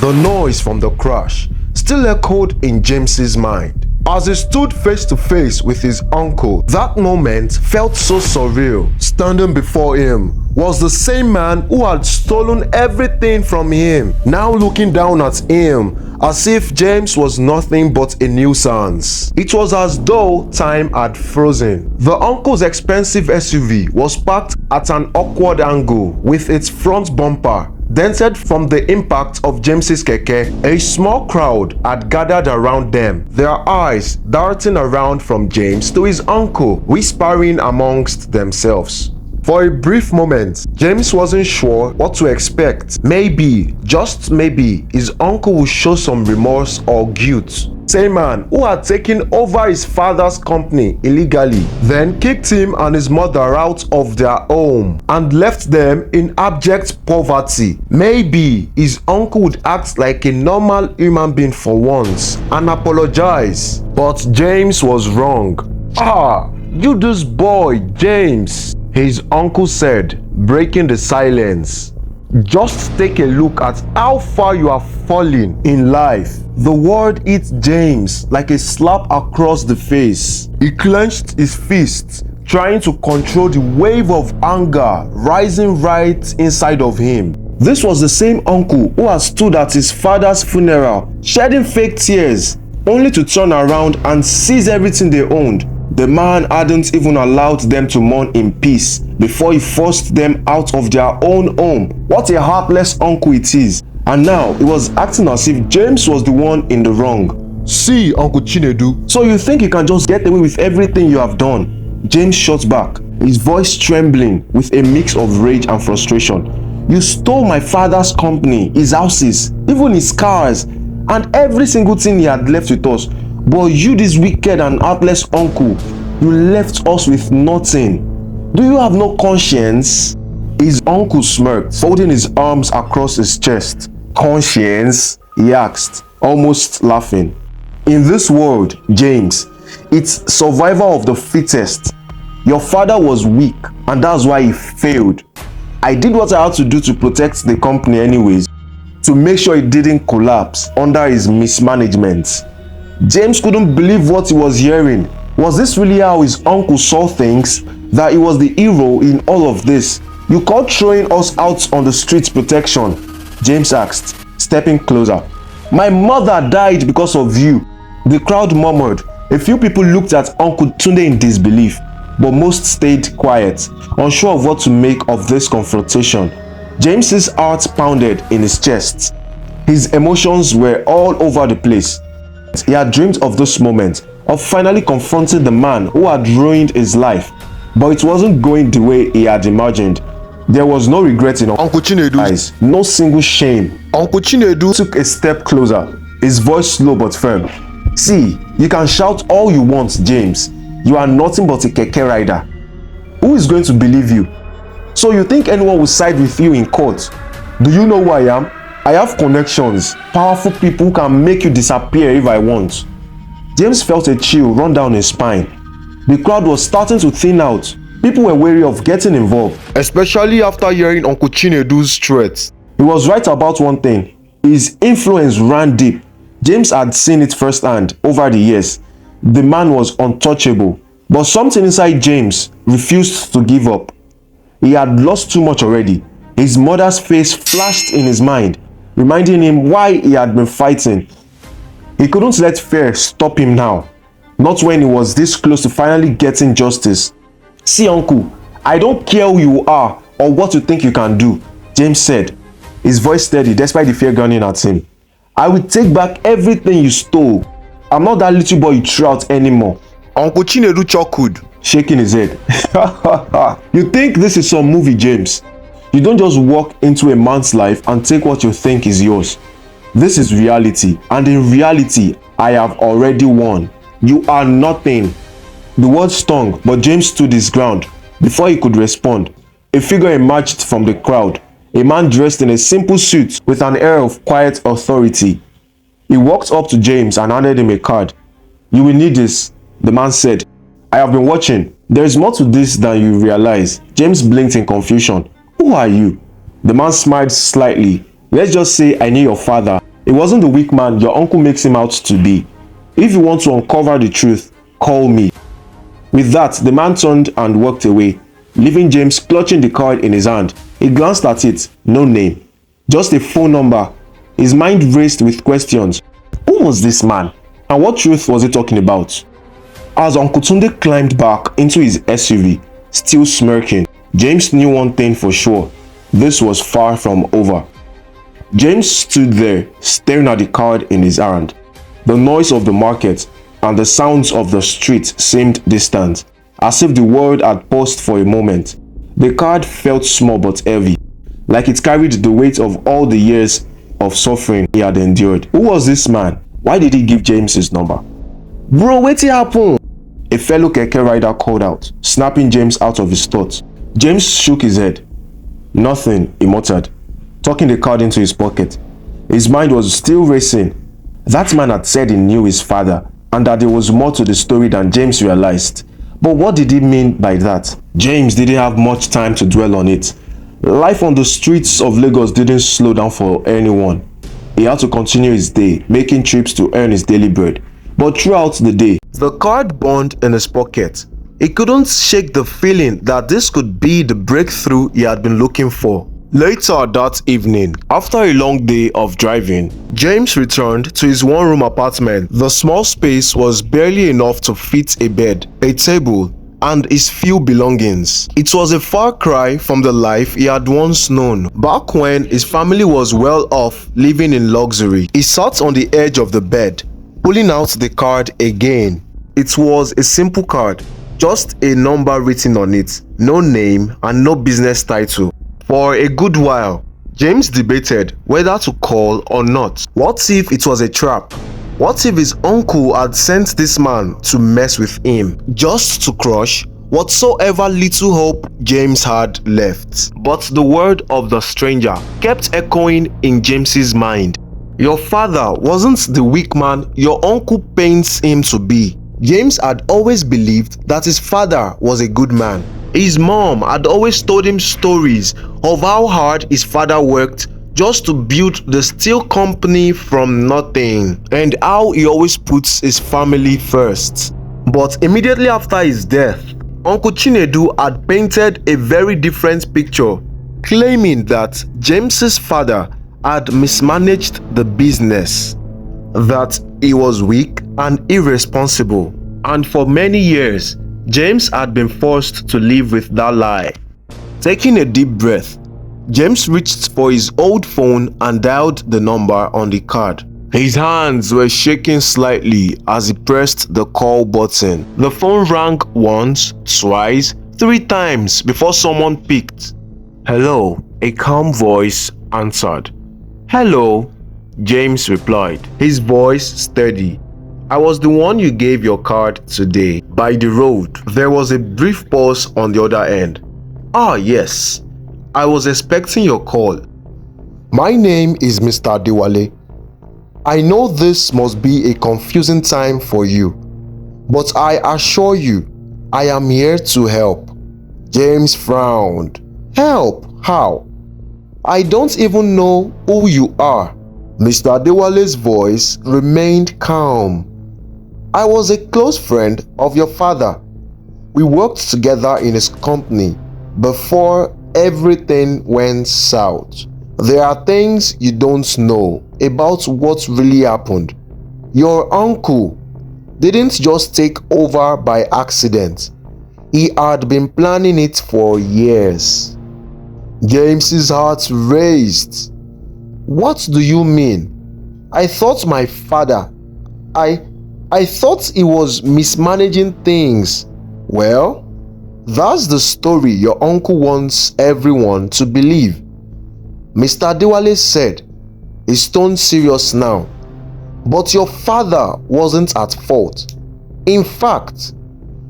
The noise from the crash still echoed in James's mind. As he stood face to face with his uncle, that moment felt so surreal. Standing before him was the same man who had stolen everything from him, now looking down at him as if James was nothing but a nuisance. It was as though time had frozen. The uncle's expensive SUV was parked at an awkward angle with its front bumper dented from the impact of James's keke. A small crowd had gathered around them, their eyes darting around from James to his uncle, whispering amongst themselves. For a brief moment, James wasn't sure what to expect. Maybe, just maybe, his uncle would show some remorse or guilt. Same man who had taken over his father's company illegally, then kicked him and his mother out of their home and left them in abject poverty. Maybe his uncle would act like a normal human being for once and apologize. But James was wrong. "Ah, you this boy, James," his uncle said, breaking the silence. "Just take a look at how far you are falling in life." The word hit James like a slap across the face. He clenched his fists, trying to control the wave of anger rising right inside of him. This was the same uncle who had stood at his father's funeral, shedding fake tears, only to turn around and seize everything they owned. The man hadn't even allowed them to mourn in peace before he forced them out of their own home. What a heartless uncle it is. And now he was acting as if James was the one in the wrong. "See, Uncle Chinedu, so you think you can just get away with everything you have done?" James shot back, his voice trembling with a mix of rage and frustration. "You stole my father's company, his houses, even his cars, and every single thing he had left with us. But you, this wicked and heartless uncle, you left us with nothing. Do you have no conscience?" His uncle smirked, folding his arms across his chest. "Conscience?" he asked, almost laughing. "In this world, James, it's survival of the fittest. Your father was weak, and that's why he failed. I did what I had to do to protect the company anyways, to make sure it didn't collapse under his mismanagement." James couldn't believe what he was hearing. Was this really how his uncle saw things? That he was the hero in all of this? "You called throwing us out on the streets protection?" James asked, stepping closer. "My mother died because of you." The crowd murmured. A few people looked at Uncle Tunde in disbelief, but most stayed quiet, unsure of what to make of this confrontation. James's heart pounded in his chest. His emotions were all over the place. He had dreamed of this moment, of finally confronting the man who had ruined his life, but it wasn't going the way he had imagined. There was no regret in Uncle Chinedu's eyes, no single shame. Uncle Chinedu took a step closer, his voice slow but firm. "See, you can shout all you want, James. You are nothing but a keke rider. Who is going to believe you? So you think anyone will side with you in court? Do you know who I am? I have connections, powerful people who can make you disappear if I want." James felt a chill run down his spine. The crowd was starting to thin out. People were wary of getting involved, especially after hearing Uncle Chinedu's threats. He was right about one thing. His influence ran deep. James had seen it firsthand over the years. The man was untouchable. But something inside James refused to give up. He had lost too much already. His mother's face flashed in his mind, reminding him why he had been fighting. He couldn't let fear stop him now. Not when he was this close to finally getting justice. "See, uncle, I don't care who you are or what you think you can do," James said, his voice steady despite the fear gunning at him. "I will take back everything you stole. I'm not that little boy you threw out anymore." Uncle Chinedu chuckled, shaking his head. "You think this is some movie, James? You don't just walk into a man's life and take what you think is yours. This is reality, and in reality, I have already won. You are nothing." The words stung, but James stood his ground. Before he could respond, a figure emerged from the crowd, a man dressed in a simple suit with an air of quiet authority. He walked up to James and handed him a card. "You will need this," the man said. "I have been watching. There is more to this than you realize." James blinked in confusion. "Who are you?" The man smiled slightly. "Let's just say I knew your father. He wasn't the weak man your uncle makes him out to be. If you want to uncover the truth, call me." With that, the man turned and walked away, leaving James clutching the card in his hand. He glanced at it. No name. Just a phone number. His mind raced with questions. Who was this man? And what truth was he talking about? As Uncle Tunde climbed back into his SUV, still smirking, James knew one thing for sure. This was far from over. James stood there, staring at the card in his hand. The noise of the market and the sounds of the street seemed distant, as if the world had paused for a moment. The card felt small but heavy, like it carried the weight of all the years of suffering he had endured. Who was this man? Why did he give James his number? "Bro, wetin happen?" a fellow keke rider called out, snapping James out of his thoughts. James shook his head. "Nothing," he muttered, tucking the card into his pocket. His mind was still racing. That man had said he knew his father and that there was more to the story than James realized. But what did he mean by that? James didn't have much time to dwell on it. Life on the streets of Lagos didn't slow down for anyone. He had to continue his day, making trips to earn his daily bread. But throughout the day, the card burned in his pocket. He couldn't shake the feeling that this could be the breakthrough he had been looking for. Later that evening, after a long day of driving, James returned to his one-room apartment. The small space was barely enough to fit a bed, a table, and his few belongings. It was a far cry from the life he had once known, back when his family was well off, living in luxury. He sat on the edge of the bed, pulling out the card again. It was a simple card, just a number written on it, no name and no business title. For a good while, James debated whether to call or not. What if it was a trap? What if his uncle had sent this man to mess with him, just to crush whatsoever little hope James had left? But the word of the stranger kept echoing in James's mind. Your father wasn't the weak man your uncle paints him to be. James had always believed that his father was a good man. His mom had always told him stories of how hard his father worked just to build the steel company from nothing, and how he always puts his family first. But immediately after his death, Uncle Chinedu had painted a very different picture, claiming that James's father had mismanaged the business, that he was weak and irresponsible, and for many years, James had been forced to live with that lie. Taking a deep breath, James reached for his old phone and dialed the number on the card. His hands were shaking slightly as he pressed the call button. The phone rang once, twice, 3 times before someone picked. "Hello," a calm voice answered. "Hello," James replied, his voice steady. "I was the one you gave your card today, by the road." There was a brief pause on the other end. "Ah, yes. I was expecting your call. My name is Mr. Adewale. I know this must be a confusing time for you, but I assure you, I am here to help." James frowned. "Help? How? I don't even know who you are." Mr. Adewale's voice remained calm. "I was a close friend of your father. We worked together in his company before everything went south. There are things you don't know about what really happened. Your uncle didn't just take over by accident. He had been planning it for years." James's heart raced. "What do you mean? I thought my father, I thought he was mismanaging things." "Well, that's the story your uncle wants everyone to believe," Mr. Adewale said, his tone serious now. "But your father wasn't at fault. In fact,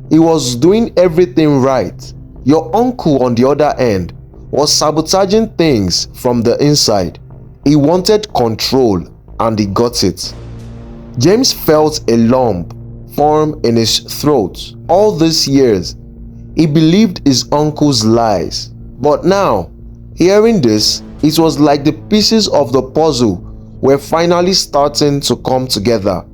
he was doing everything right. Your uncle, on the other hand, was sabotaging things from the inside. He wanted control and he got it." James felt a lump form in his throat. All these years, he believed his uncle's lies. But now, hearing this, it was like the pieces of the puzzle were finally starting to come together.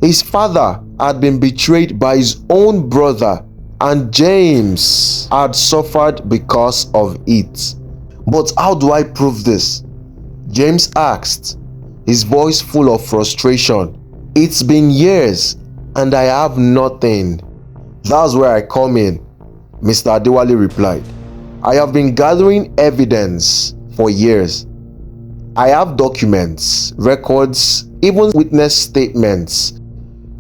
His father had been betrayed by his own brother, and James had suffered because of it. But how do I prove this? James asked, his voice full of frustration. It's been years and I have nothing. That's where I come in, Mr. Adewale replied. I have been gathering evidence for years. I have documents, records, even witness statements.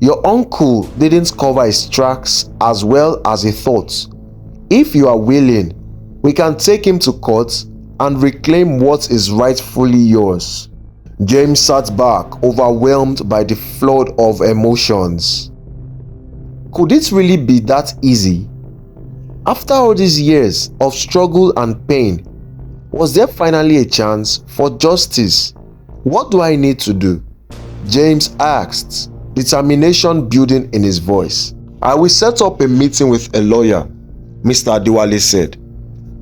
Your uncle didn't cover his tracks as well as he thought. If you are willing, we can take him to court and reclaim what is rightfully yours. James sat back, overwhelmed by the flood of emotions. Could it really be that easy? After all these years of struggle and pain, was there finally a chance for justice? What do I need to do? James asked, determination building in his voice. I will set up a meeting with a lawyer, Mr. Adewale said.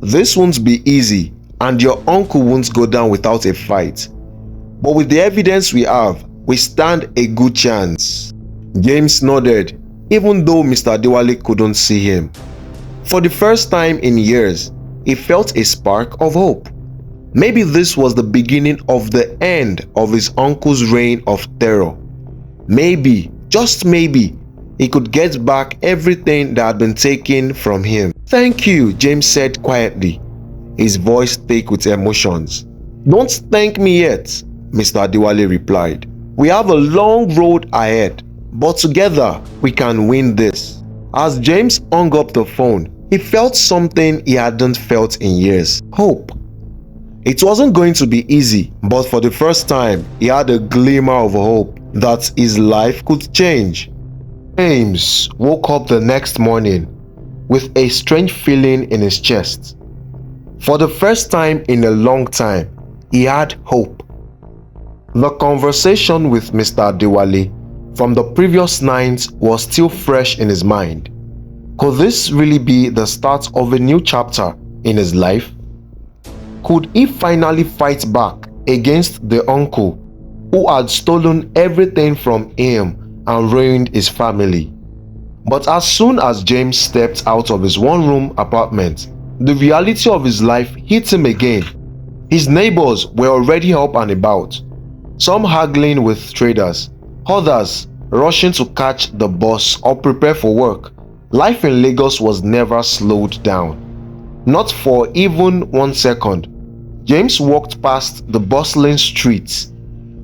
This won't be easy and your uncle won't go down without a fight. But with the evidence we have, we stand a good chance. James nodded, even though Mr. Adewale couldn't see him. For the first time in years, he felt a spark of hope. Maybe this was the beginning of the end of his uncle's reign of terror. Maybe, just maybe, he could get back everything that had been taken from him. Thank you, James said quietly, his voice thick with emotions. Don't thank me yet, Mr. Adewale replied. We have a long road ahead, but together we can win this. As James hung up the phone, he felt something he hadn't felt in years. Hope. It wasn't going to be easy, but for the first time, he had a glimmer of hope that his life could change. James woke up the next morning with a strange feeling in his chest. For the first time in a long time, he had hope. The conversation with Mr. Adewale from the previous night was still fresh in his mind. Could this really be the start of a new chapter in his life? Could he finally fight back against the uncle who had stolen everything from him and ruined his family? But as soon as James stepped out of his one-room apartment, the reality of his life hit him again. His neighbors were already up and about, some haggling with traders, others rushing to catch the bus or prepare for work. Life in Lagos was never slowed down. Not for even 1 second. James walked past the bustling streets,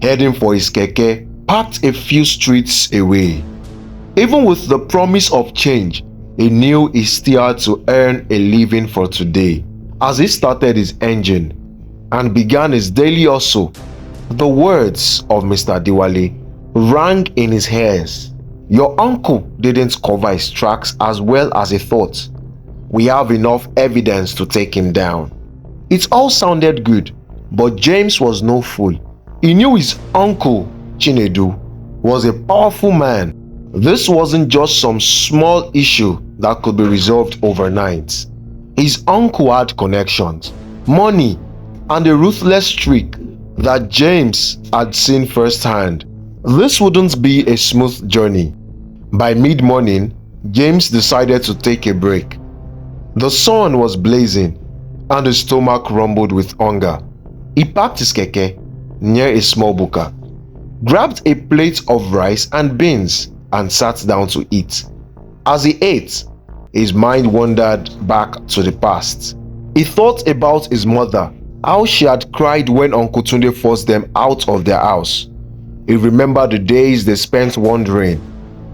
heading for his keke, parked a few streets away. Even with the promise of change, he knew he still had to earn a living for today. As he started his engine and began his daily hustle, the words of Mr. Adewale rang in his ears. Your uncle didn't cover his tracks as well as he thought. We have enough evidence to take him down. It all sounded good, but James was no fool. He knew his uncle, Chinedu, was a powerful man. This wasn't just some small issue that could be resolved overnight. His uncle had connections, money, and a ruthless streak that James had seen firsthand. This wouldn't be a smooth journey. By mid-morning, James decided to take a break. The sun was blazing and his stomach rumbled with hunger. He parked his keke near a small buka, grabbed a plate of rice and beans and sat down to eat. As he ate, his mind wandered back to the past. He thought about his mother, how she had cried when Uncle Tunde forced them out of their house. He remembered the days they spent wandering,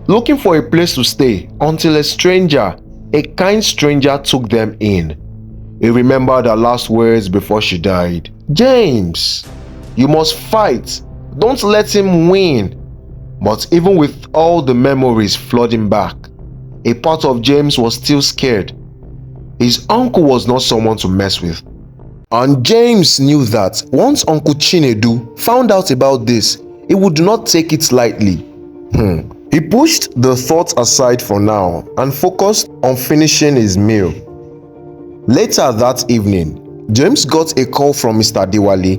looking for a place to stay until a kind stranger took them in. He remembered her last words before she died. James, you must fight. Don't let him win. But even with all the memories flooding back, a part of James was still scared. His uncle was not someone to mess with. And James knew that once Uncle Chinedu found out about this, he would not take it lightly. He pushed the thought aside for now and focused on finishing his meal. Later that evening, James got a call from Mr. Adewale.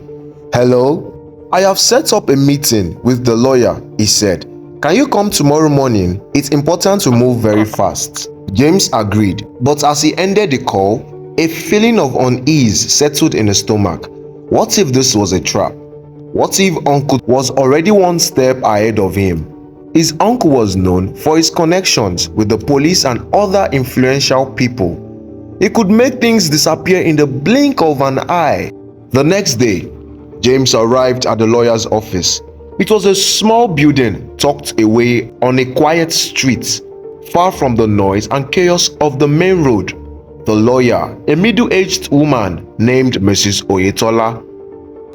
Hello? "I have set up a meeting with the lawyer," he said. "Can you come tomorrow morning? It's important to move very fast." James agreed, but as he ended the call, a feeling of unease settled in his stomach. What if this was a trap? What if Uncle was already one step ahead of him? His uncle was known for his connections with the police and other influential people. He could make things disappear in the blink of an eye. The next day, James arrived at the lawyer's office. It was a small building tucked away on a quiet street, far from the noise and chaos of the main road. The lawyer, a middle-aged woman named Mrs. Oyetola,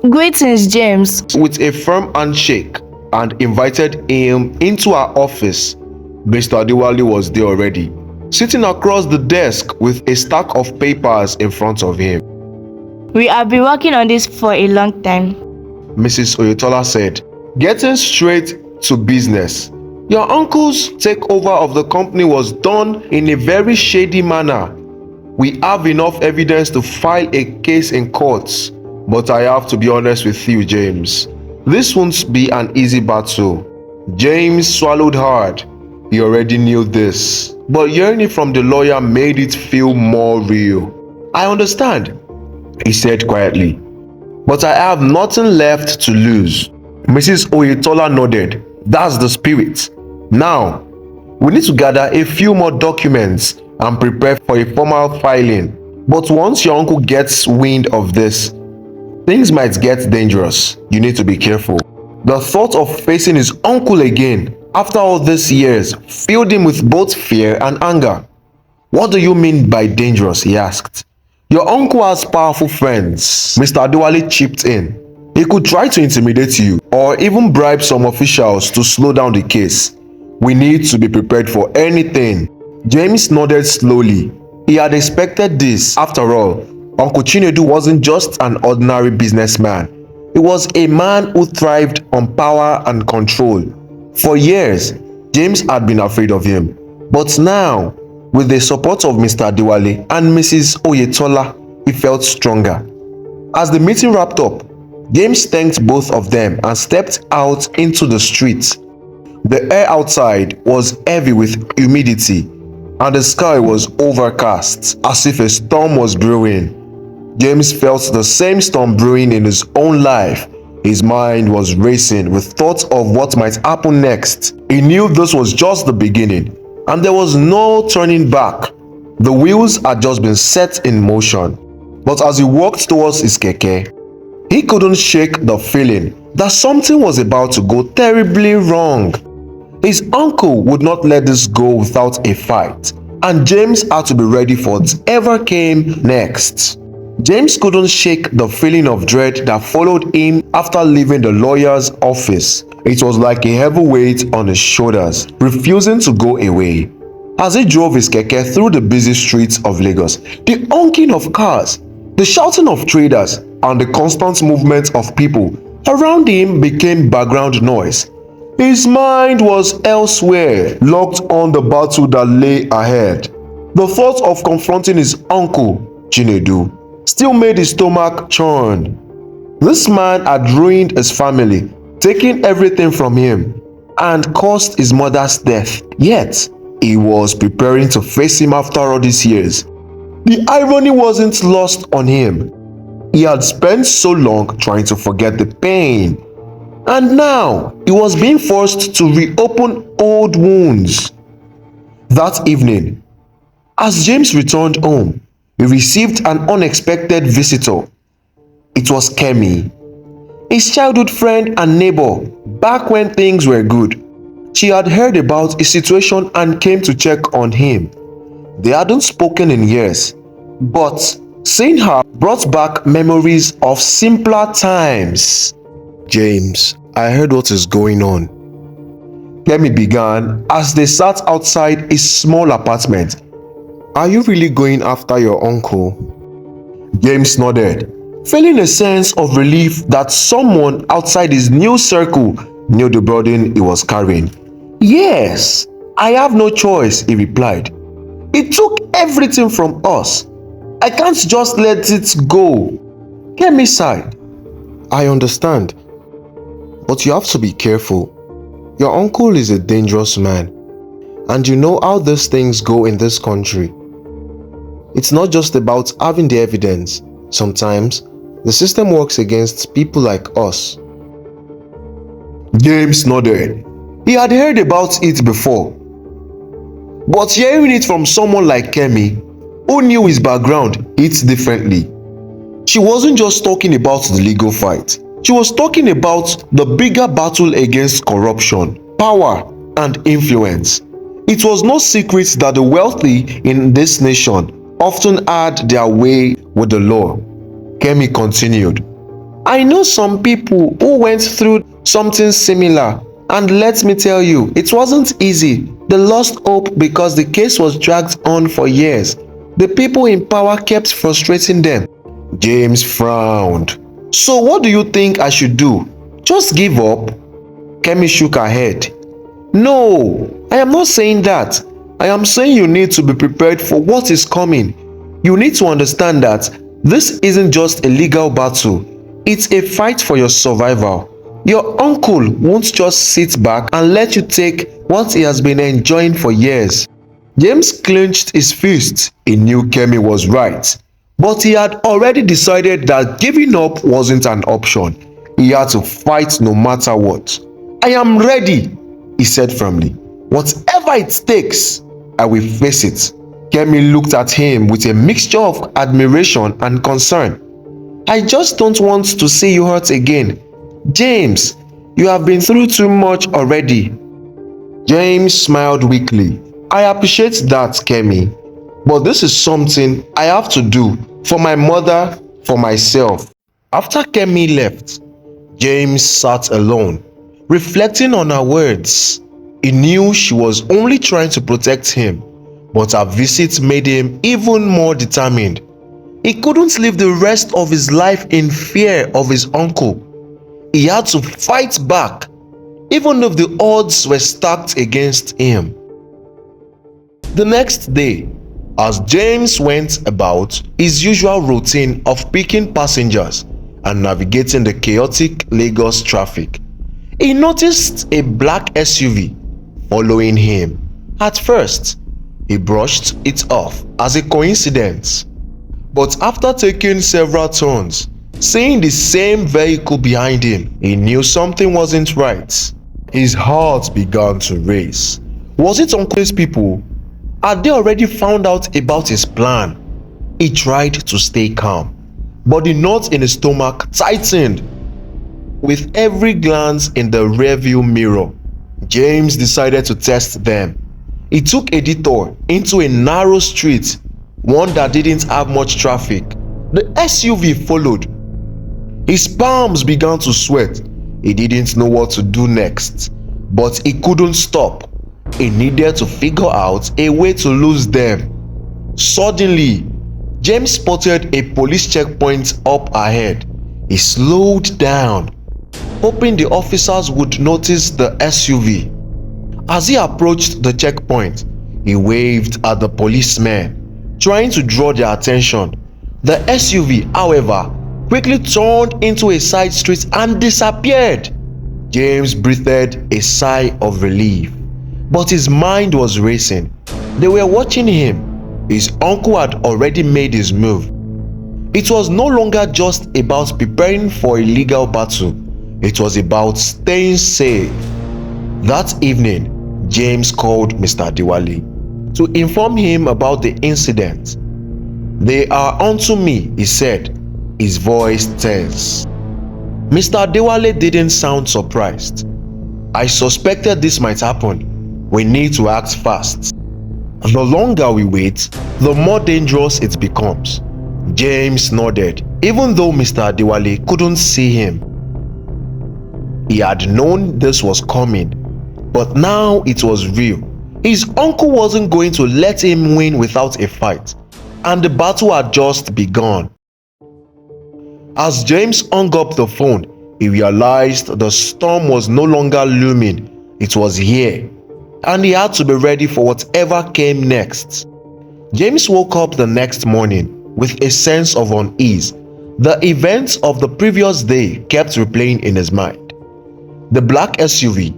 "Greetings, James," with a firm handshake, and invited him into her office. Mr. Adewale was there already, sitting across the desk with a stack of papers in front of him. "We have been working on this for a long time," Mrs. Oyetola said, "Getting straight to business. Your uncle's takeover of the company was done in a very shady manner. We have enough evidence to file a case in courts, but I have to be honest with you, James. This won't be an easy battle." James swallowed hard. He already knew this, but hearing it from the lawyer made it feel more real. "I understand," he said quietly, "but I have nothing left to lose." Mrs. Oyetola nodded. "That's the spirit. Now, we need to gather a few more documents and prepare for a formal filing. But once your uncle gets wind of this, things might get dangerous. You need to be careful." The thought of facing his uncle again after all these years filled him with both fear and anger. "What do you mean by dangerous?" he asked. "Your uncle has powerful friends," Mr. Adewale chipped in. "He could try to intimidate you or even bribe some officials to slow down the case. We need to be prepared for anything." James nodded slowly. He had expected this. After all, Uncle Chinedu wasn't just an ordinary businessman. He was a man who thrived on power and control. For years, James had been afraid of him. But now, with the support of Mr. Adewale and Mrs. Oyetola, he felt stronger. As the meeting wrapped up, James thanked both of them and stepped out into the street. The air outside was heavy with humidity, and the sky was overcast, as if a storm was brewing. James felt the same storm brewing in his own life. His mind was racing with thoughts of what might happen next. He knew this was just the beginning, and there was no turning back. The wheels had just been set in motion. But as he walked towards his keke, he couldn't shake the feeling that something was about to go terribly wrong. His uncle would not let this go without a fight, and James had to be ready for whatever came next. James couldn't shake the feeling of dread that followed him after leaving the lawyer's office. It was like a heavy weight on his shoulders, refusing to go away. As he drove his keke through the busy streets of Lagos, the honking of cars, the shouting of traders, and the constant movement of people around him became background noise. His mind was elsewhere, locked on the battle that lay ahead. The thought of confronting his uncle, Chinedu, still made his stomach churn. This man had ruined his family, taken everything from him, and caused his mother's death. Yet, he was preparing to face him after all these years. The irony wasn't lost on him. He had spent so long trying to forget the pain, and now he was being forced to reopen old wounds. That evening, as James returned home, he received an unexpected visitor. It was Kemi, his childhood friend and neighbor back when things were good. She had heard about his situation and came to check on him. They hadn't spoken in years, but seeing her brought back memories of simpler times. "James, I heard what is going on," Kemi began as they sat outside his small apartment. "Are you really going after your uncle?" James nodded, feeling a sense of relief that someone outside his new circle knew the burden he was carrying. "Yes, I have no choice," he replied. "It took everything from us. I can't just let it go." Kemi sighed. "I understand. But you have to be careful. Your uncle is a dangerous man, and you know how these things go in this country. It's not just about having the evidence. Sometimes, the system works against people like us." James nodded. He had heard about it before. But hearing it from someone like Kemi, who knew his background, hit differently. She wasn't just talking about the legal fight. She was talking about the bigger battle against corruption, power, and influence. It was no secret that the wealthy in this nation often had their way with the law. Kemi continued. "I know some people who went through something similar, and let me tell you, it wasn't easy. They lost hope because the case was dragged on for years. The people in power kept frustrating them." James frowned. "So what do you think I should do? Just give up?" Kemi shook her head. "No, I am not saying that. I am saying you need to be prepared for what is coming. You need to understand that this isn't just a legal battle. It's a fight for your survival. Your uncle won't just sit back and let you take what he has been enjoying for years." James clenched his fist. He knew Kemi was right, but he had already decided that giving up wasn't an option. He had to fight no matter what. "I am ready," he said firmly. "Whatever it takes, I will face it." Kemi looked at him with a mixture of admiration and concern. "I just don't want to see you hurt again. James, you have been through too much already." James smiled weakly. "I appreciate that, Kemi, but this is something I have to do for my mother, for myself." After Kemi left, James sat alone, reflecting on her words. He knew she was only trying to protect him, but her visit made him even more determined. He couldn't live the rest of his life in fear of his uncle. He had to fight back, even if the odds were stacked against him. The next day, as James went about his usual routine of picking passengers and navigating the chaotic Lagos traffic, he noticed a black SUV following him. At first, he brushed it off as a coincidence. But after taking several turns, seeing the same vehicle behind him, he knew something wasn't right. His heart began to race. Was it Uncle's people? Had they already found out about his plan? He tried to stay calm, but the knot in his stomach tightened. With every glance in the rearview mirror, James decided to test them. He took a detour into a narrow street, one that didn't have much traffic. The SUV followed. His palms began to sweat. He didn't know what to do next, but he couldn't stop. He needed to figure out a way to lose them. Suddenly, James spotted a police checkpoint up ahead. He slowed down, hoping the officers would notice the SUV. As he approached the checkpoint, he waved at the policemen, trying to draw their attention. The SUV, however, quickly turned into a side street and disappeared. James breathed a sigh of relief, but his mind was racing. They were watching him. His uncle had already made his move. It was no longer just about preparing for a legal battle. It was about staying safe. That evening, James called Mr. Diwali to inform him about the incident. "They are onto me," he said, his voice tense. Mr. Diwali didn't sound surprised. "I suspected this might happen. We need to act fast. The longer we wait, the more dangerous it becomes." James nodded, even though Mr. Diwali couldn't see him. He had known this was coming, but now it was real. His uncle wasn't going to let him win without a fight, and the battle had just begun. As James hung up the phone, he realized the storm was no longer looming. It was here, and he had to be ready for whatever came next. James woke up the next morning with a sense of unease. The events of the previous day kept replaying in his mind. The black SUV,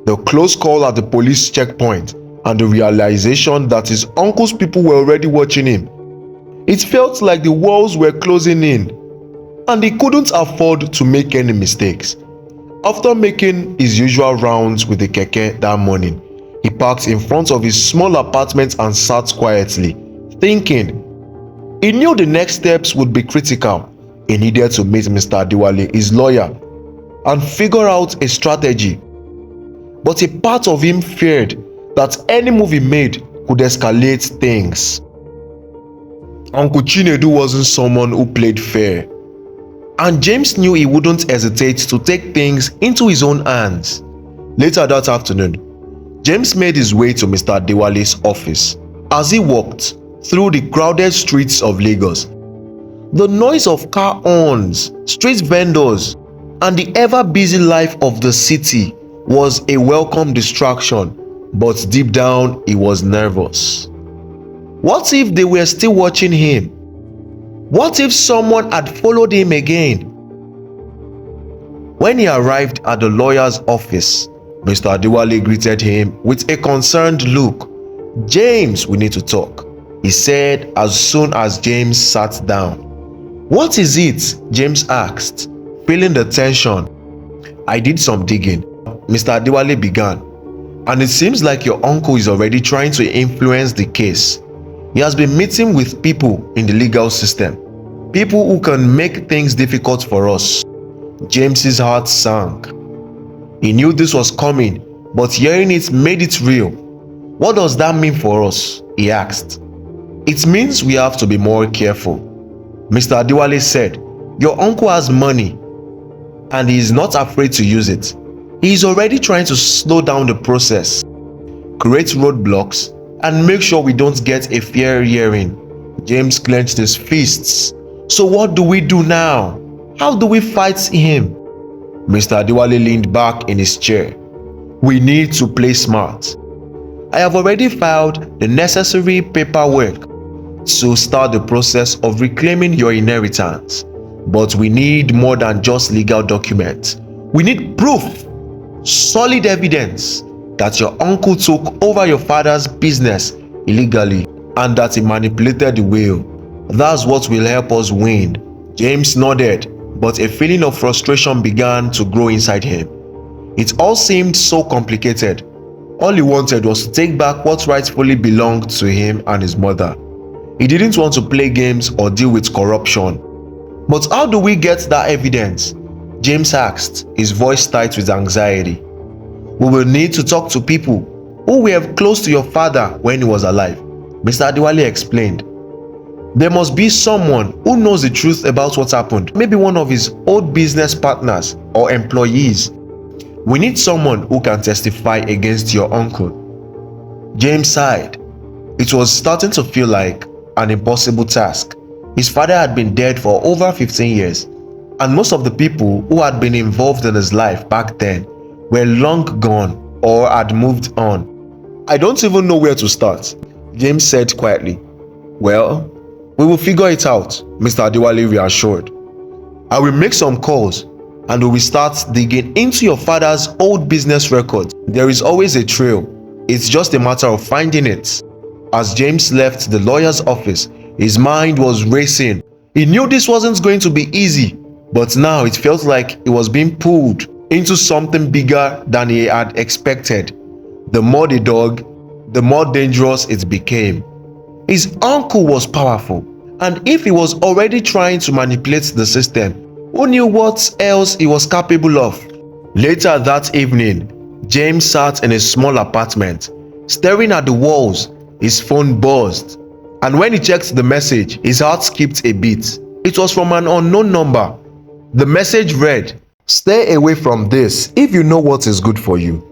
the close call at the police checkpoint, and the realization that his uncle's people were already watching him. It felt like the walls were closing in, and he couldn't afford to make any mistakes. After making his usual rounds with the keke that morning, he parked in front of his small apartment and sat quietly, thinking. He knew the next steps would be critical. He needed to meet Mr. Adewale, his lawyer, and figure out a strategy. But a part of him feared that any move he made could escalate things. Uncle Chinedu wasn't someone who played fair, and James knew he wouldn't hesitate to take things into his own hands. Later that afternoon, James made his way to Mr. Adewale's office. As he walked through the crowded streets of Lagos, the noise of car horns, street vendors, and the ever-busy life of the city was a welcome distraction, but deep down he was nervous. What if they were still watching him? What if someone had followed him again? When he arrived at the lawyer's office, Mr. Adewale greeted him with a concerned look. "James, we need to talk," he said as soon as James sat down. "What is it?" James asked, feeling the tension. "I did some digging," Mr. Adewale began, "and it seems like your uncle is already trying to influence the case. He has been meeting with people in the legal system, people who can make things difficult for us." James's heart sank. He knew this was coming, but hearing it made it real. "What does that mean for us?" he asked. "It means we have to be more careful," Mr. Adewale said. "Your uncle has money, and he is not afraid to use it. He is already trying to slow down the process, create roadblocks, and make sure we don't get a fair hearing." James clenched his fists. "So what do we do now? How do we fight him?" Mr. Adewale leaned back in his chair. "We need to play smart. I have already filed the necessary paperwork to start the process of reclaiming your inheritance. But we need more than just legal documents. We need proof, solid evidence that your uncle took over your father's business illegally and that he manipulated the will. That's what will help us win." James nodded, but a feeling of frustration began to grow inside him. It all seemed so complicated. All he wanted was to take back what rightfully belonged to him and his mother. He didn't want to play games or deal with corruption. "But how do we get that evidence?" James asked, his voice tight with anxiety. "We will need to talk to people who were close to your father when he was alive," Mr. Adewale explained. "There must be someone who knows the truth about what happened, maybe one of his old business partners or employees. We need someone who can testify against your uncle." James sighed. It was starting to feel like an impossible task. His father had been dead for over 15 years, and most of the people who had been involved in his life back then were long gone or had moved on. "I don't even know where to start," James said quietly. "Well, we will figure it out," Mr. Adewale reassured. "I will make some calls and we will start digging into your father's old business records. There is always a trail. It's just a matter of finding it." As James left the lawyer's office, his mind was racing. He knew this wasn't going to be easy, but now it felt like he was being pulled into something bigger than he had expected. The more they dug, the more dangerous it became. His uncle was powerful, and if he was already trying to manipulate the system, who knew what else he was capable of? Later that evening, James sat in his small apartment, staring at the walls. His phone buzzed, and when he checked the message, his heart skipped a beat. It was from an unknown number. The message read, "Stay away from this if you know what is good for you."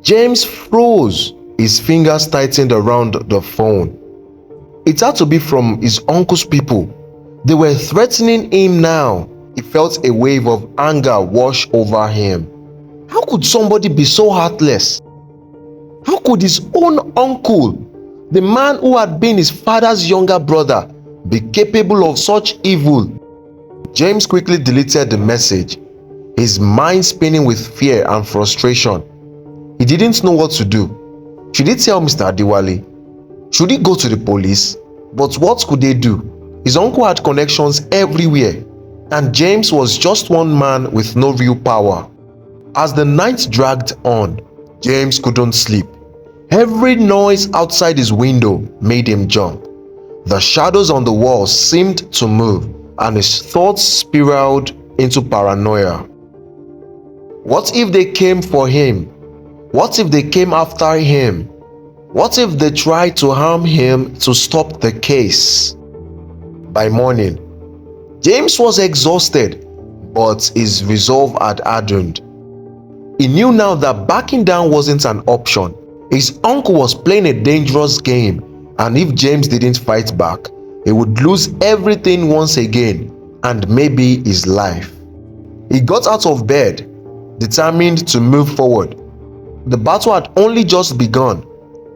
James froze. His fingers tightened around the phone. It had to be from his uncle's people. They were threatening him now. He felt a wave of anger wash over him. How could somebody be so heartless? How could his own uncle, the man who had been his father's younger brother, be capable of such evil? James quickly deleted the message. his mind spinning with fear and frustration. He didn't know what to do. Should he tell Mr. Adewale? Should he go to the police? But what could they do? His uncle had connections everywhere, and James was just one man with no real power. As the night dragged on, James couldn't sleep. Every noise outside his window made him jump. The shadows on the walls seemed to move, and his thoughts spiraled into paranoia. What if they came for him? What if they came after him? What if they tried to harm him to stop the case? By morning, James was exhausted, but his resolve had hardened. He knew now that backing down wasn't an option. His uncle was playing a dangerous game, and if James didn't fight back, he would lose everything once again, and maybe his life. He got out of bed, determined to move forward. The battle had only just begun,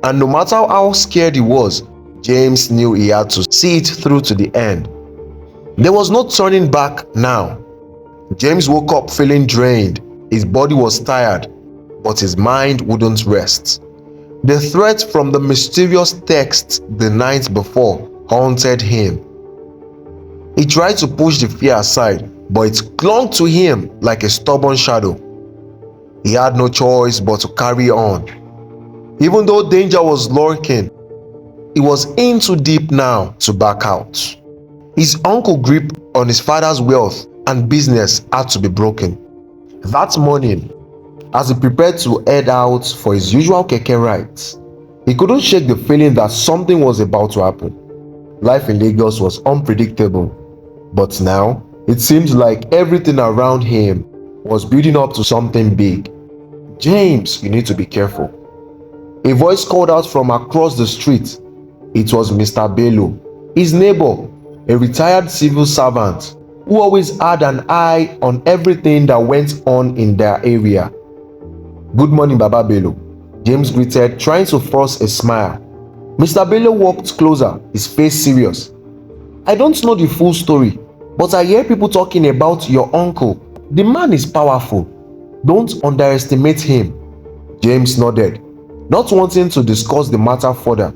and no matter how scared he was, James knew he had to see it through to the end. There was no turning back now. James woke up feeling drained. His body was tired, but his mind wouldn't rest. The threat from the mysterious text the night before haunted him. He tried to push the fear aside, but it clung to him like a stubborn shadow. He had no choice but to carry on. Even though danger was lurking, he was in too deep now to back out. His uncle's grip on his father's wealth and business had to be broken. That morning, as he prepared to head out for his usual keke rides, he couldn't shake the feeling that something was about to happen. Life in Lagos was unpredictable, but now it seemed like everything around him was building up to something big. James, you need to be careful. A voice called out from across the street. It was Mr. Bello, his neighbor, a retired civil servant who always had an eye on everything that went on in their area. "Good morning, Baba Bello," James greeted, trying to force a smile. Mr. Bello walked closer, his face serious. "I don't know the full story, but I hear people talking about your uncle. The man is powerful. Don't underestimate him." James nodded, not wanting to discuss the matter further.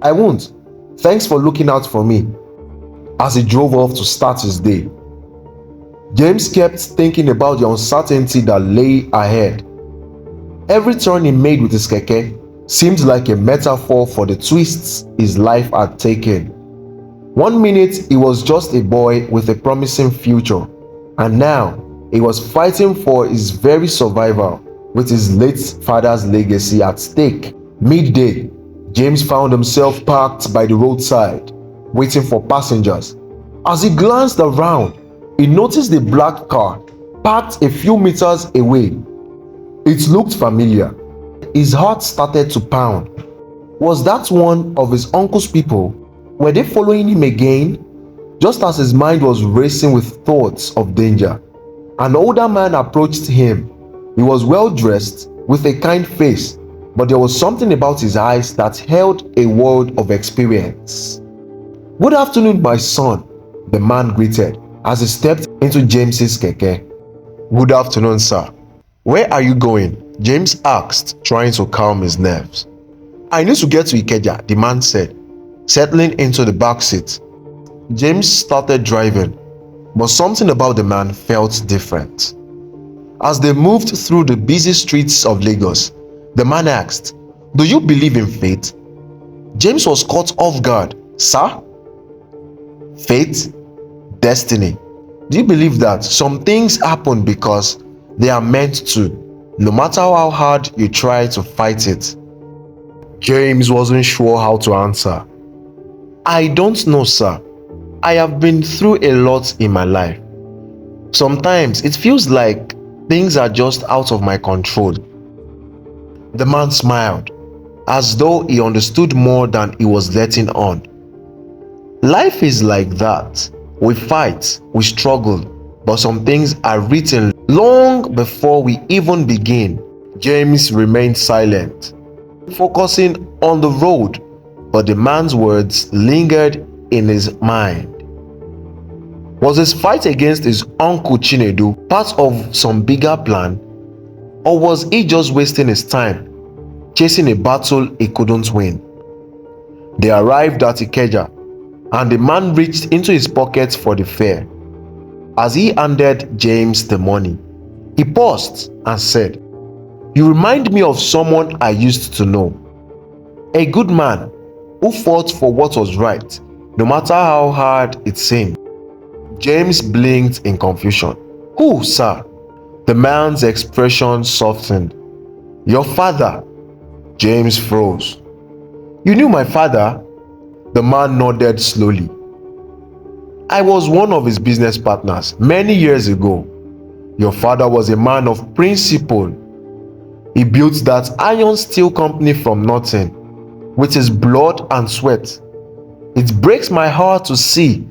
"I won't. Thanks for looking out for me," as he drove off to start his day. James kept thinking about the uncertainty that lay ahead. Every turn he made with his keke seemed like a metaphor for the twists his life had taken. One minute he was just a boy with a promising future, and now he was fighting for his very survival with his late father's legacy at stake. Midday, James found himself parked by the roadside, waiting for passengers. As he glanced around, he noticed a black car parked a few meters away. It looked familiar. His heart started to pound. Was that one of his uncle's people? Were they following him again? Just as his mind was racing with thoughts of danger, an older man approached him. He was well dressed, with a kind face, but there was something about his eyes that held a world of experience. "Good afternoon, my son," the man greeted as he stepped into James's keke. "Good afternoon, sir. Where are you going?" James asked, trying to calm his nerves. "I need to get to Ikeja," the man said, settling into the back seat. James started driving, but something about the man felt different. As they moved through the busy streets of Lagos, the man asked, "Do you believe in fate?" James was caught off guard. "Sir? Fate? Destiny? Do you believe that some things happen because they are meant to, no matter how hard you try to fight it?" James wasn't sure how to answer. "I don't know, sir. I have been through a lot in my life. Sometimes it feels like things are just out of my control." The man smiled, as though he understood more than he was letting on. Life is like that. We fight, we struggle, but some things are written long before we even begin. James remained silent, focusing on the road, but the man's words lingered in his mind. Was his fight against his uncle Chinedu part of some bigger plan? Or was he just wasting his time chasing a battle he couldn't win? They arrived at Ikeja, and the man reached into his pocket for the fare. As he handed James the money, he paused and said, "You remind me of someone I used to know. A good man who fought for what was right, no matter how hard it seemed." James blinked in confusion. "Who, sir?" The man's expression softened. "Your father." James froze. "You knew my father?" The man nodded slowly. "I was one of his business partners many years ago. Your father was a man of principle. He built that iron steel company from nothing, with his blood and sweat. It breaks my heart to see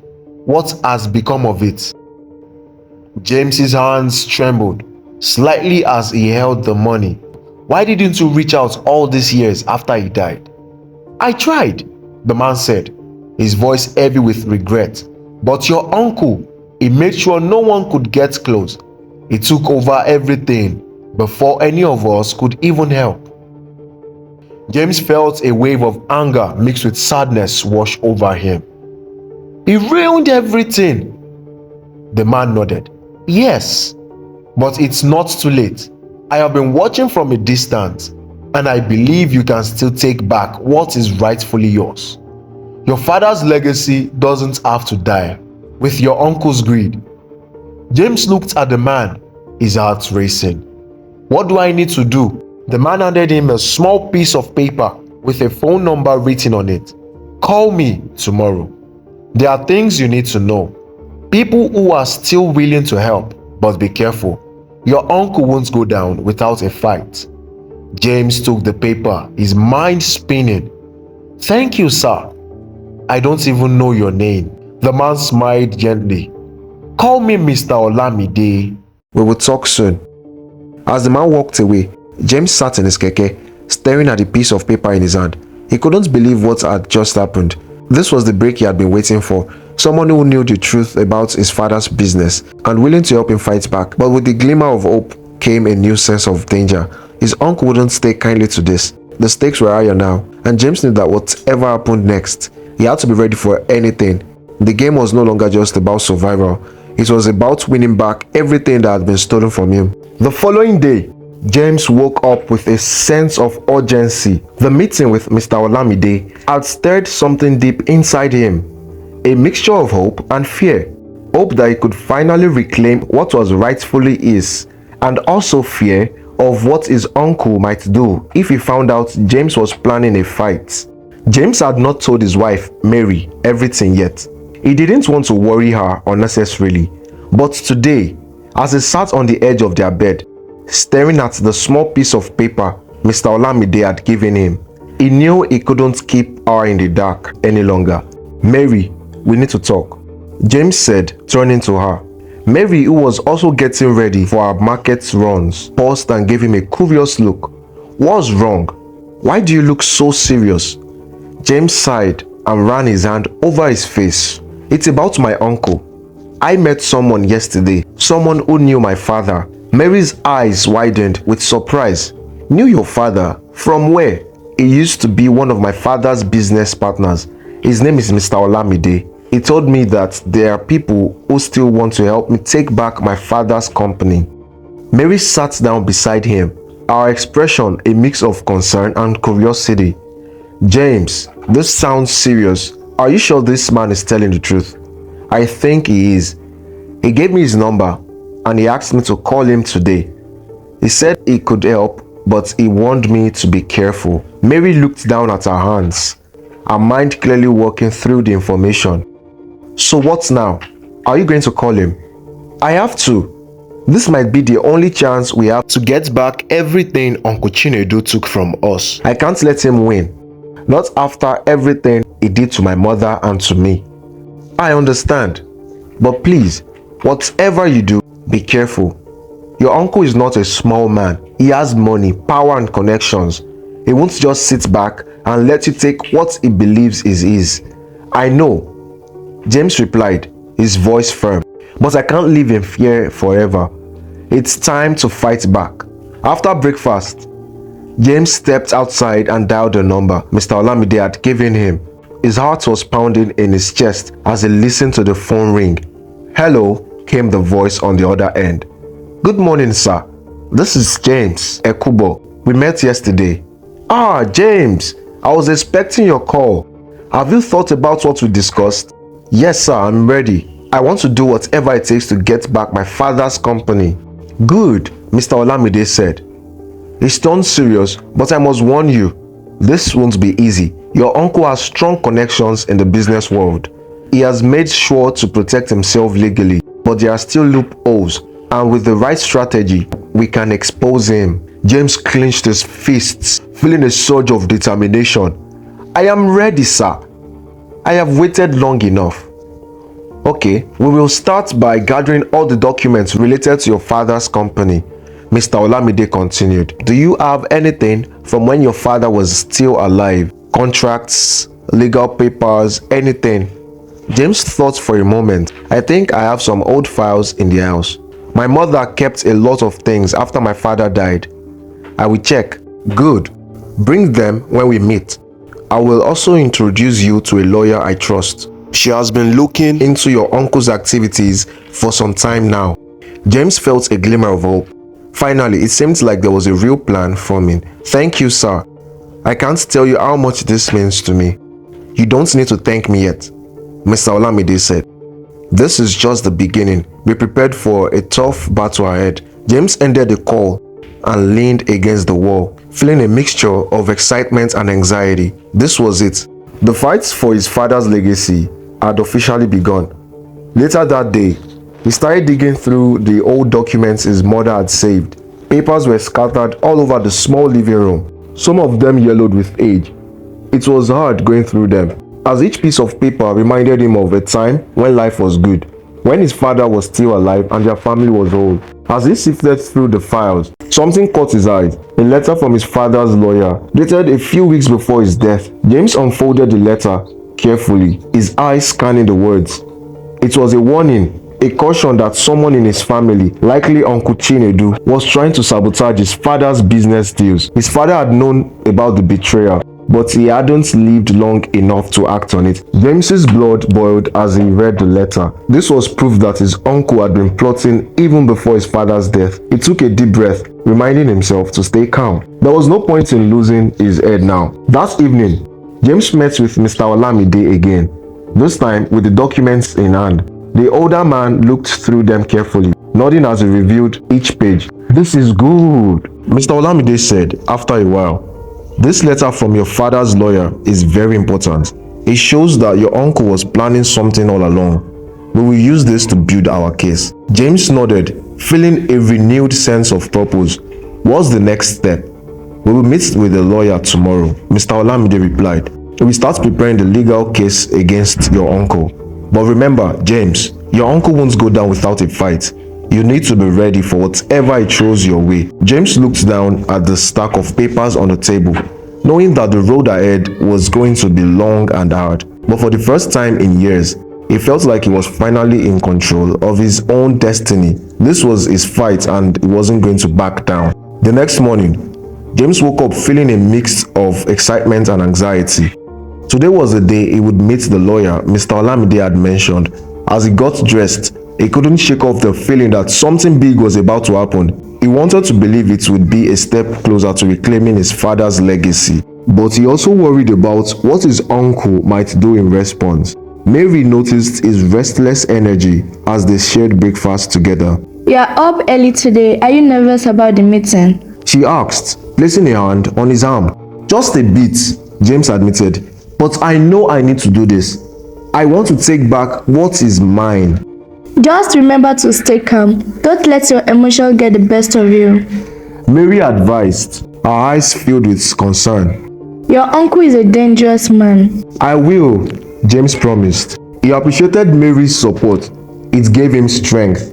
what has become of it." James's hands trembled slightly as he held the money. "Why didn't you reach out all these years after he died?" "I tried," the man said, his voice heavy with regret. "But your uncle, he made sure no one could get close. He took over everything before any of us could even help." James felt a wave of anger mixed with sadness wash over him. "He ruined everything." The man nodded. "Yes, but it's not too late. I have been watching from a distance, and I believe you can still take back what is rightfully yours. Your father's legacy doesn't have to die with your uncle's greed." James looked at the man, his heart racing. "What do I need to do?" The man handed him a small piece of paper with a phone number written on it. "Call me tomorrow. There are things you need to know. People who are still willing to help, but be careful. Your uncle won't go down without a fight." James took the paper, his mind spinning. "Thank you, sir. I don't even know your name." The man smiled gently. "Call me Mr. Olamide. We will talk soon." As the man walked away, James sat in his keke, staring at the piece of paper in his hand. He couldn't believe what had just happened. This was the break he had been waiting for. Someone who knew the truth about his father's business and willing to help him fight back. But with the glimmer of hope came a new sense of danger. His uncle wouldn't take kindly to this. The stakes were higher now, and James knew that whatever happened next, he had to be ready for anything. The game was no longer just about survival. It was about winning back everything that had been stolen from him. The following day, James woke up with a sense of urgency. The meeting with Mr. Olamide had stirred something deep inside him. A mixture of hope and fear. Hope that he could finally reclaim what was rightfully his, and also fear of what his uncle might do if he found out James was planning a fight. James had not told his wife, Mary, everything yet. He didn't want to worry her unnecessarily. But today, as he sat on the edge of their bed, staring at the small piece of paper Mr. Olamide had given him, he knew he couldn't keep her in the dark any longer. "Mary, we need to talk," James said, turning to her. Mary, who was also getting ready for her market runs, paused and gave him a curious look. "What's wrong? Why do you look so serious?" James sighed and ran his hand over his face. "It's about my uncle. I met someone yesterday, someone who knew my father." Mary's eyes widened with surprise. "Knew your father? From where?" "He used to be one of my father's business partners. His name is Mr. Olamide. He told me that there are people who still want to help me take back my father's company." Mary sat down beside him, her expression a mix of concern and curiosity. "James, this sounds serious. Are you sure this man is telling the truth?" "I think he is. He gave me his number and he asked me to call him today. He said he could help, but he warned me to be careful." Mary looked down at her hands, her mind clearly working through the information. "So what now? Are you going to call him?" "I have to. This might be the only chance we have to get back everything Uncle Chinedu took from us. I can't let him win. Not after everything he did to my mother and to me." "I understand. But please, whatever you do, be careful. Your uncle is not a small man. He has money, power and connections. He won't just sit back and let you take what he believes is his." "I know," James replied, his voice firm. But I can't live in fear forever. It's time to fight back. After breakfast, James stepped outside and dialed the number Mr. Olamide had given him. His heart was pounding in his chest as he listened to the phone ring. "Hello," came the voice on the other end. "Good morning, sir. This is James Ekubo. We met yesterday." "Ah, James, I was expecting your call. Have you thought about what we discussed?" "Yes, sir, I'm ready. I want to do whatever it takes to get back my father's company." "Good," Mr. Olamide said. He turned serious, "But I must warn you, this won't be easy. Your uncle has strong connections in the business world. He has made sure to protect himself legally, but there are still loopholes, and with the right strategy, we can expose him." James clenched his fists, feeling a surge of determination. "I am ready, sir. I have waited long enough." "Okay, we will start by gathering all the documents related to your father's company," Mr. Olamide continued. "Do you have anything from when your father was still alive? Contracts, legal papers, anything?" James thought for a moment. "I think I have some old files in the house. My mother kept a lot of things after my father died. I will check." "Good. Bring them when we meet. I will also introduce you to a lawyer I trust. She has been looking into your uncle's activities for some time now." James felt a glimmer of hope. Finally, it seemed like there was a real plan forming. "Thank you, sir. I can't tell you how much this means to me." "You don't need to thank me yet," Mr. Olamide said. "This is just the beginning. Be prepared for a tough battle ahead." James ended the call and leaned against the wall, feeling a mixture of excitement and anxiety. This was it. The fight for his father's legacy had officially begun. Later that day, he started digging through the old documents his mother had saved. Papers were scattered all over the small living room, some of them yellowed with age. It was hard going through them, as each piece of paper reminded him of a time when life was good, when his father was still alive and their family was whole. As he sifted through the files, something caught his eye. A letter from his father's lawyer, dated a few weeks before his death. James unfolded the letter carefully, his eyes scanning the words. It was a warning, a caution that someone in his family, likely Uncle Chinedu, was trying to sabotage his father's business deals. His father had known about the betrayal, but he hadn't lived long enough to act on it. James's blood boiled as he read the letter. This was proof that his uncle had been plotting even before his father's death. He took a deep breath, reminding himself to stay calm. There was no point in losing his head now. That evening, James met with Mr. Olamide again, this time with the documents in hand. The older man looked through them carefully, nodding as he reviewed each page. "This is good," Mr. Olamide said after a while. "This letter from your father's lawyer is very important. It shows that your uncle was planning something all along. We will use this to build our case." James nodded, feeling a renewed sense of purpose. "What's the next step?" "We will meet with the lawyer tomorrow," Mr. Olamide replied. "We will start preparing the legal case against your uncle. But remember, James, your uncle won't go down without a fight. You need to be ready for whatever it throws your way." James looked down at the stack of papers on the table, knowing that the road ahead was going to be long and hard. But for the first time in years, he felt like he was finally in control of his own destiny. This was his fight and he wasn't going to back down. The next morning, James woke up feeling a mix of excitement and anxiety. Today was the day he would meet the lawyer Mr. Olamide had mentioned. As he got dressed, he couldn't shake off the feeling that something big was about to happen. He wanted to believe it would be a step closer to reclaiming his father's legacy, but he also worried about what his uncle might do in response. Mary noticed his restless energy as they shared breakfast together. "You are up early today. Are you nervous about the meeting?" she asked, placing a hand on his arm. "Just a bit," James admitted, "but I know I need to do this. I want to take back what is mine." "Just remember to stay calm. Don't let your emotions get the best of you," Mary advised, her eyes filled with concern. "Your uncle is a dangerous man." "I will," James promised. He appreciated Mary's support. It gave him strength.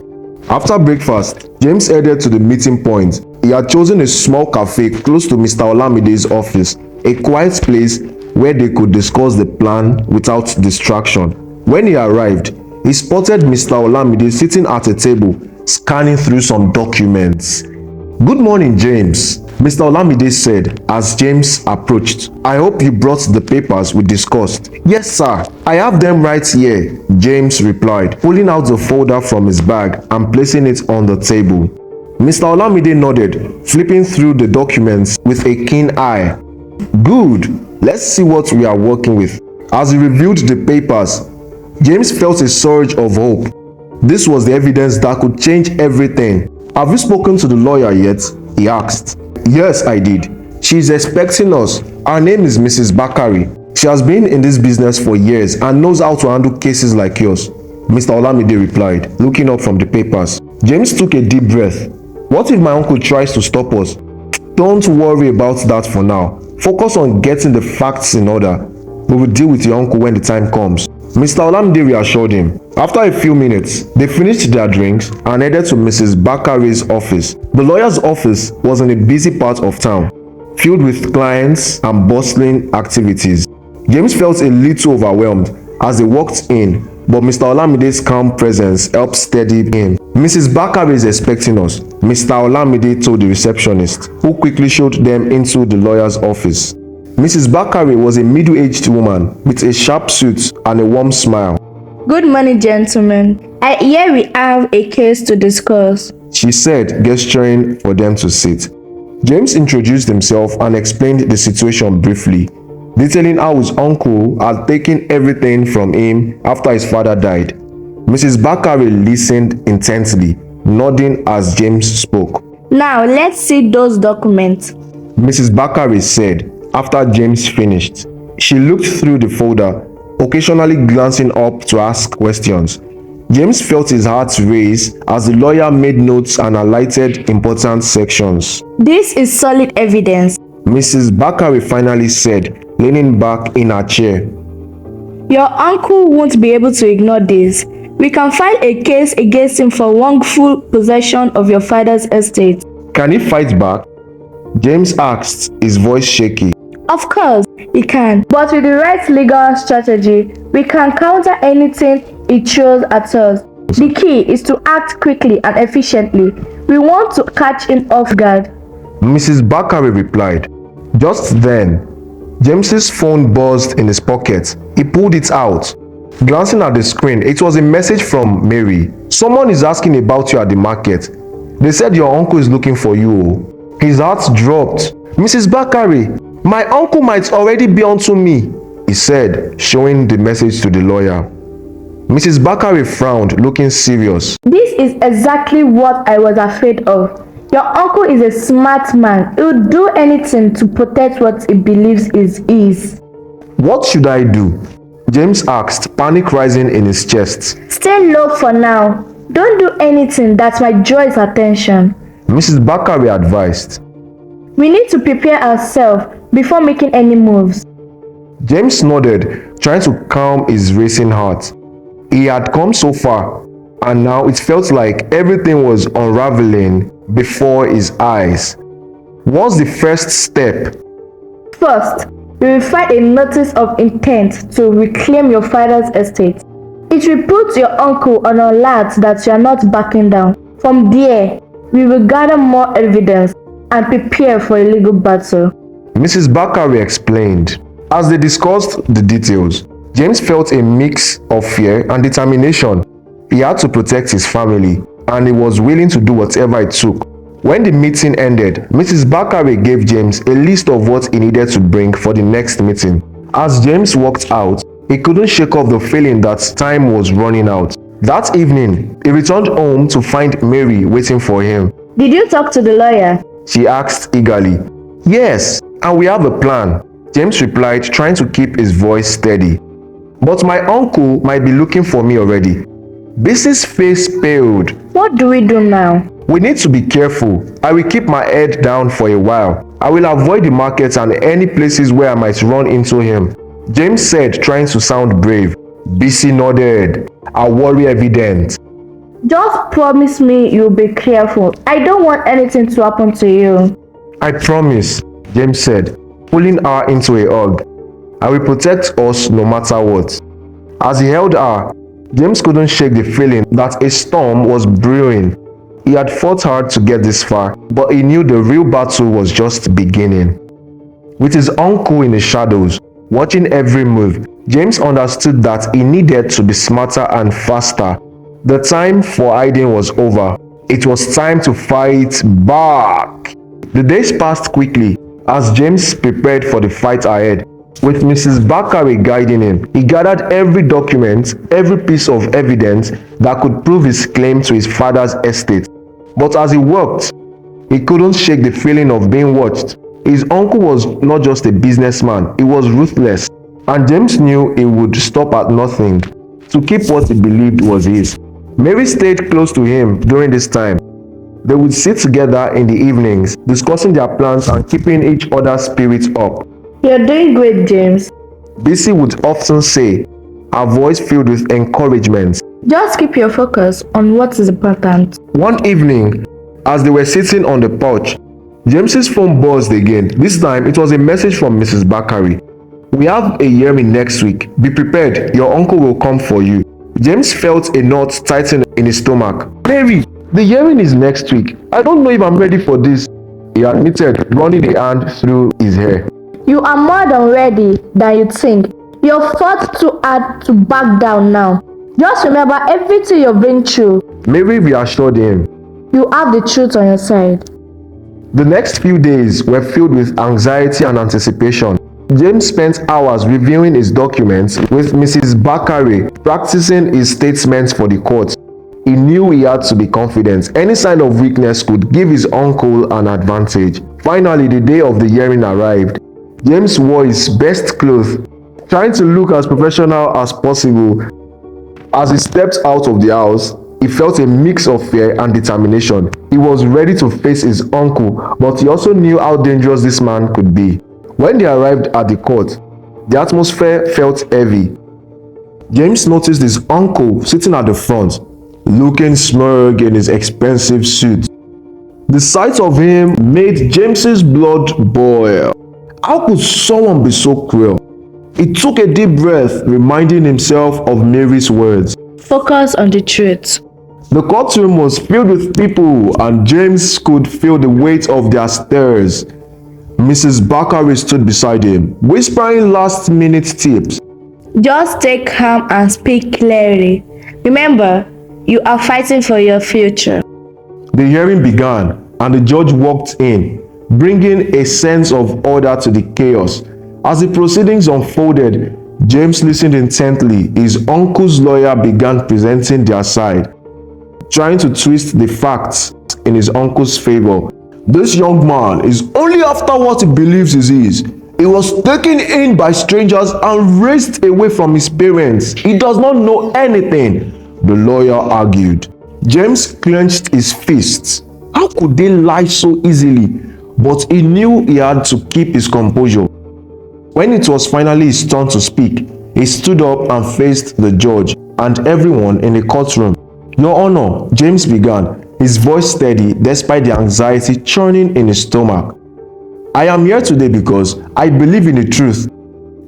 After breakfast, James headed to the meeting point. He had chosen a small cafe close to Mr. Olamide's office, a quiet place where they could discuss the plan without distraction. When he arrived, he spotted Mr. Olamide sitting at a table, scanning through some documents. "Good morning, James," Mr. Olamide said as James approached. "I hope you brought the papers we discussed." "Yes, sir. I have them right here," James replied, pulling out the folder from his bag and placing it on the table. Mr. Olamide nodded, flipping through the documents with a keen eye. "Good. Let's see what we are working with." As he reviewed the papers, James felt a surge of hope. This was the evidence that could change everything. "Have you spoken to the lawyer yet?" he asked. "Yes, I did. She is expecting us. Her name is Mrs. Bakari. She has been in this business for years and knows how to handle cases like yours," Mr. Olamide replied, looking up from the papers. James took a deep breath. "What if my uncle tries to stop us?" "Don't worry about that for now. Focus on getting the facts in order. We will deal with your uncle when the time comes," Mr. Olamide reassured him. After a few minutes, they finished their drinks and headed to Mrs. Bakari's office. The lawyer's office was in a busy part of town, filled with clients and bustling activities. James felt a little overwhelmed as they walked in, but Mr. Olamide's calm presence helped steady him. "Mrs. Bakari is expecting us," Mr. Olamide told the receptionist, who quickly showed them into the lawyer's office. Mrs. Bakari was a middle-aged woman with a sharp suit and a warm smile. Good morning, gentlemen. I hear we have a case to discuss, she said, gesturing for them to sit. James introduced himself and explained the situation briefly, detailing how his uncle had taken everything from him after his father died. Mrs. Bakari listened intently, nodding as James spoke. Now let's see those documents, Mrs. Bakari said after James finished. She looked through the folder, occasionally glancing up to ask questions. James felt his heart race as the lawyer made notes and highlighted important sections. This is solid evidence, Mrs. Bakari finally said, leaning back in her chair. Your uncle won't be able to ignore this. We can file a case against him for wrongful possession of your father's estate. Can he fight back? James asked, his voice shaky. Of course, he can. But with the right legal strategy, we can counter anything he throws at us. The key is to act quickly and efficiently. We want to catch him off guard. Mrs. Bakari replied. Just then, James's phone buzzed in his pocket. He pulled it out. Glancing at the screen, it was a message from Mary. Someone is asking about you at the market. They said your uncle is looking for you. His heart dropped. Mrs. Bakari, my uncle might already be onto me, he said, showing the message to the lawyer. Mrs. Bakari frowned, looking serious. This is exactly what I was afraid of. Your uncle is a smart man. He will do anything to protect what he believes is his. What should I do? James asked, panic rising in his chest. Stay low for now. Don't do anything that might draw his attention. Mrs. Bakari advised. We need to prepare ourselves before making any moves. James nodded, trying to calm his racing heart. He had come so far, and now it felt like everything was unraveling before his eyes. What's the first step? First, we will file a notice of intent to reclaim your father's estate. It will put your uncle on alert that you are not backing down. From there, we will gather more evidence and prepare for a legal battle. Mrs. Bakari explained. As they discussed the details, James felt a mix of fear and determination. He had to protect his family, and he was willing to do whatever it took. When the meeting ended, Mrs. Bakari gave James a list of what he needed to bring for the next meeting. As James walked out, he couldn't shake off the feeling that time was running out. That evening, he returned home to find Mary waiting for him. Did you talk to the lawyer? She asked eagerly. Yes, and we have a plan, James replied, trying to keep his voice steady. But my uncle might be looking for me already. Business face paled. What do we do now? We need to be careful. I will keep my head down for a while. I will avoid the markets and any places where I might run into him, James said, trying to sound brave. BC nodded. I'll worry evident. Just promise me you'll be careful. I don't want anything to happen to you. I promise, James said, pulling her into a hug. I will protect us no matter what. As he held her, James couldn't shake the feeling that a storm was brewing. He had fought hard to get this far, but he knew the real battle was just beginning. With his uncle in the shadows, watching every move, James understood that he needed to be smarter and faster. The time for hiding was over. It was time to fight back. The days passed quickly as James prepared for the fight ahead. With Mrs. Bakari guiding him, he gathered every document, every piece of evidence that could prove his claim to his father's estate. But as he worked, he couldn't shake the feeling of being watched. His uncle was not just a businessman, he was ruthless, and James knew he would stop at nothing to keep what he believed was his. Mary stayed close to him during this time. They would sit together in the evenings, discussing their plans and keeping each other's spirits up. You're doing great, James. Bisi would often say, her voice filled with encouragement. Just keep your focus on what is important. One evening, as they were sitting on the porch, James's phone buzzed again. This time, it was a message from Mrs. Bakari. We have a hearing next week. Be prepared. Your uncle will come for you. James felt a knot tighten in his stomach. Mary, the hearing is next week. I don't know if I'm ready for this, he admitted, running a hand through his hair. You are more than ready than you think. You've fought too hard to back down now. Just remember everything you've been through. Mary reassured him. You have the truth on your side. The next few days were filled with anxiety and anticipation. James spent hours reviewing his documents with Mrs. Bakari, practicing his statements for the court. He knew he had to be confident. Any sign of weakness could give his uncle an advantage. Finally, the day of the hearing arrived. James wore his best clothes, trying to look as professional as possible. As he stepped out of the house, he felt a mix of fear and determination. He was ready to face his uncle, but he also knew how dangerous this man could be. When they arrived at the court, the atmosphere felt heavy. James noticed his uncle sitting at the front, looking smug in his expensive suit. The sight of him made James's blood boil. How could someone be so cruel? He took a deep breath, reminding himself of Mary's words. Focus on the truth. The courtroom was filled with people, and James could feel the weight of their stares. Mrs. Bakari stood beside him, whispering last-minute tips. Just stay calm and speak clearly. Remember, you are fighting for your future. The hearing began, and the judge walked in, bringing a sense of order to the chaos. As the proceedings unfolded, James listened intently. His uncle's lawyer began presenting their side, trying to twist the facts in his uncle's favor. This young man is only after what he believes is his. He was taken in by strangers and raised away from his parents. He does not know anything, the lawyer argued. James clenched his fists. How could they lie so easily? But he knew he had to keep his composure. When it was finally his turn to speak, he stood up and faced the judge and everyone in the courtroom. Your Honor, James began, his voice steady despite the anxiety churning in his stomach. I am here today because I believe in the truth.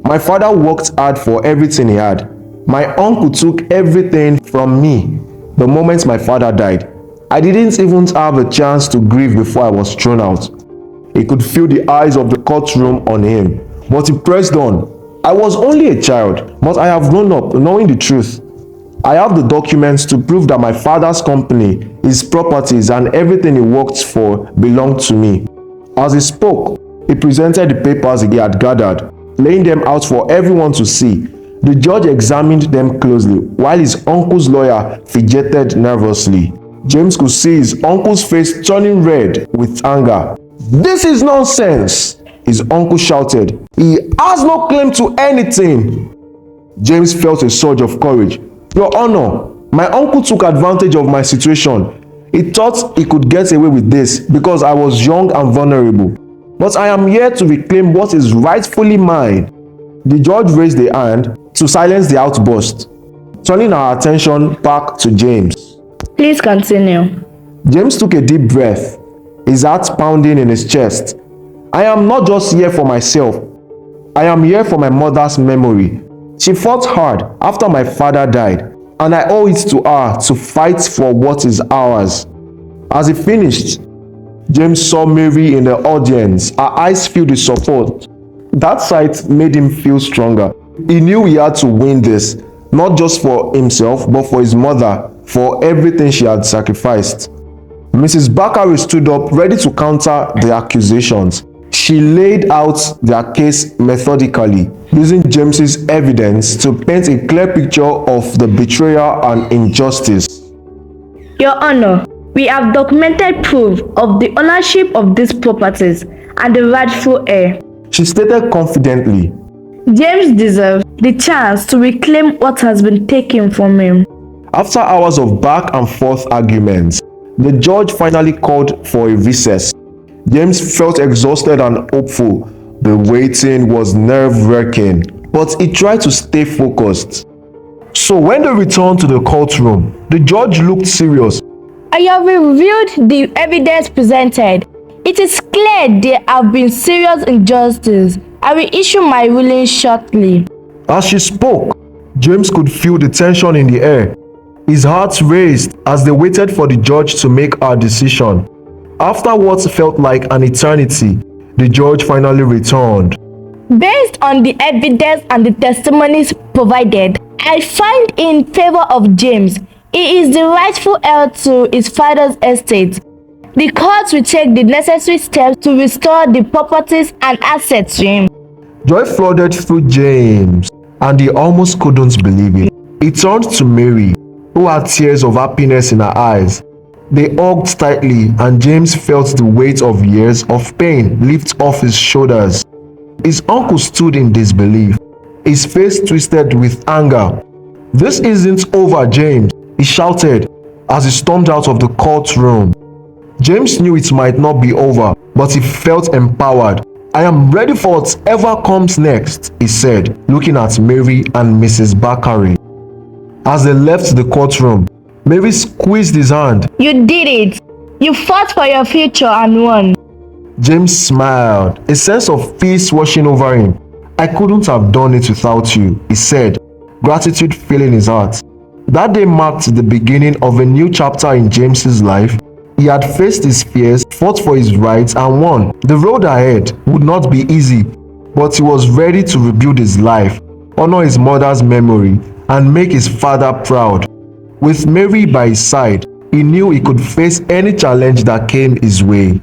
My father worked hard for everything he had. My uncle took everything from me the moment my father died. I didn't even have a chance to grieve before I was thrown out. He could feel the eyes of the courtroom on him, but he pressed on. I was only a child, but I have grown up knowing the truth. I have the documents to prove that my father's company, his properties, and everything he worked for belonged to me. As he spoke, he presented the papers he had gathered, laying them out for everyone to see. The judge examined them closely, while his uncle's lawyer fidgeted nervously. James could see his uncle's face turning red with anger. This is nonsense, his uncle shouted. He has no claim to anything. James felt a surge of courage. Your Honor, my uncle took advantage of my situation. He thought he could get away with this because I was young and vulnerable. But I am here to reclaim what is rightfully mine. The judge raised a hand to silence the outburst, turning our attention back to James. Please continue. James took a deep breath, his heart pounding in his chest. I am not just here for myself. I am here for my mother's memory. She fought hard after my father died, and I owe it to her to fight for what is ours." As he finished, James saw Mary in the audience, her eyes filled with support. That sight made him feel stronger. He knew he had to win this, not just for himself, but for his mother, for everything she had sacrificed. Mrs. Bakari stood up, ready to counter the accusations. She laid out their case methodically, using James's evidence to paint a clear picture of the betrayal and injustice. Your Honor, we have documented proof of the ownership of these properties and the rightful heir. She stated confidently. James deserves the chance to reclaim what has been taken from him. After hours of back and forth arguments, the judge finally called for a recess. James felt exhausted and hopeful. The waiting was nerve-wracking, but he tried to stay focused. So when they returned to the courtroom, the judge looked serious. I have reviewed the evidence presented. It is clear there have been serious injustices. I will issue my ruling shortly. As she spoke, James could feel the tension in the air. His heart raced as they waited for the judge to make her decision. After what felt like an eternity, the judge finally returned. Based on the evidence and the testimonies provided, I find in favor of James. He is the rightful heir to his father's estate. The court will take the necessary steps to restore the properties and assets to him. Joy flooded through James, and he almost couldn't believe it. He turned to Mary, who had tears of happiness in her eyes. They hugged tightly, and James felt the weight of years of pain lift off his shoulders. His uncle stood in disbelief, his face twisted with anger. "This isn't over, James," he shouted as he stormed out of the courtroom. James knew it might not be over, but he felt empowered. "I am ready for whatever comes next," he said, looking at Mary and Mrs. Bakari. As they left the courtroom, Mary squeezed his hand. You did it. You fought for your future and won. James smiled, a sense of peace washing over him. "I couldn't have done it without you," he said, gratitude filling his heart. That day marked the beginning of a new chapter in James's life. He had faced his fears, fought for his rights, and won. The road ahead would not be easy, but he was ready to rebuild his life, honor his mother's memory, and make his father proud. With Mary by his side, he knew he could face any challenge that came his way.